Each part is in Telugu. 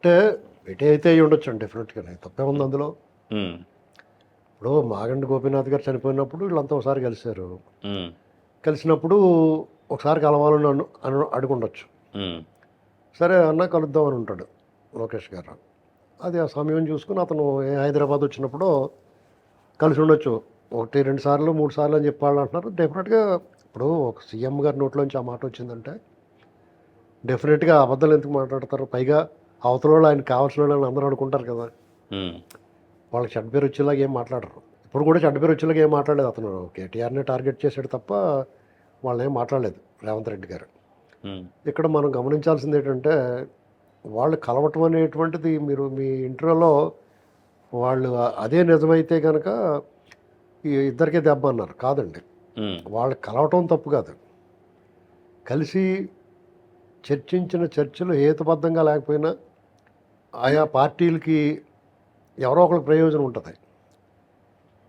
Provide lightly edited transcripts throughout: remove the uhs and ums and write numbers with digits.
అంటే భేటీ అయితే అయ్యి ఉండొచ్చు డెఫినెట్గా, తప్పే ఉంది అందులో. ఉమ్, ఇప్పుడు మాగంటి గోపీనాథ్ గారు చనిపోయినప్పుడు వీళ్ళంతా ఒకసారి కలిశారు. ఉమ్, కలిసినప్పుడు ఒకసారి కలవాలని అడుగుండొచ్చు. ఉమ్, సరే అన్న కలుద్దాం అని ఉంటాడు లోకేష్ గారు. అది ఆ సమయం చూసుకుని అతను హైదరాబాద్ వచ్చినప్పుడు కలిసి ఉండొచ్చు. 1, 2 సార్లు 3 సార్లు అని చెప్పాలి అంటున్నారు. డెఫినెట్గా ఇప్పుడు ఒక సీఎం గారి నోట్లోంచి ఆ మాట వచ్చిందంటే డెఫినెట్గా అబద్ధాలు ఎందుకు మాట్లాడతారు? పైగా అవతల వాళ్ళు ఆయనకు కావాల్సిన వాళ్ళని అందరూ అనుకుంటారు కదా. ఉమ్, వాళ్ళకి చెడ్డ పేరు వచ్చేలాగా ఏం మాట్లాడరు. ఇప్పుడు కూడా చెడ్డ పేరు వచ్చేలాగా ఏం మాట్లాడలేదు. అతను కేటీఆర్ని టార్గెట్ చేశాడు తప్ప వాళ్ళని ఏం మాట్లాడలేదు రేవంత్ రెడ్డి గారు. ఉమ్, ఇక్కడ మనం గమనించాల్సింది ఏంటంటే వాళ్ళు కలవటం అనేటువంటిది మీరు మీ ఇంటర్వ్యూలో వాళ్ళు అదే నిజమైతే కనుక ఈ ఇద్దరికే దెబ్బ అన్నారు. కాదండి, ఉమ్, వాళ్ళు కలవటం తప్పు కాదు. కలిసి చర్చించిన చర్చలు హేతుబద్ధంగా లేకపోయినా ఆయా పార్టీలకి ఎవరో ఒకరికి ప్రయోజనం ఉంటుంది.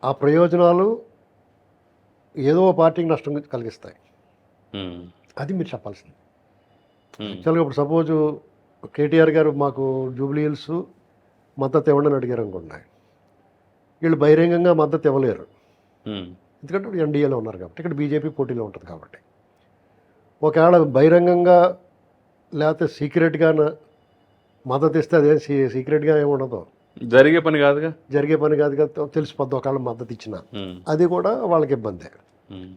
ఆ ప్రయోజనాలు ఏదో ఒక పార్టీకి నష్టం కలిగిస్తాయి. ఉమ్, అది మీరు చెప్పాల్సింది. ఉమ్, యాక్చువల్గా ఇప్పుడు సపోజు కేటీఆర్ గారు మాకు జూబ్లీ హిల్స్ మద్దతు ఇవ్వండి అని అడిగారు అనుకోండి, వీళ్ళు బహిరంగంగా మద్దతు ఇవ్వలేరు. ఉమ్, ఎందుకంటే ఇప్పుడు ఎన్డీఏలో ఉన్నారు కాబట్టి, ఇక్కడ బీజేపీ పోటీలో ఉంటుంది కాబట్టి. ఒకవేళ బహిరంగంగా లేకపోతే సీక్రెట్గా మద్దతు ఇస్తే అదేం సీక్రెట్గా ఏమి ఉండదు, జరిగే పని కాదుగా. జరిగే పని కాదు కదా, తెలిసిపోద్ది ఒకవేళ మద్దతు ఇచ్చిన. ఉమ్, అది కూడా వాళ్ళకి ఇబ్బందే. ఉమ్.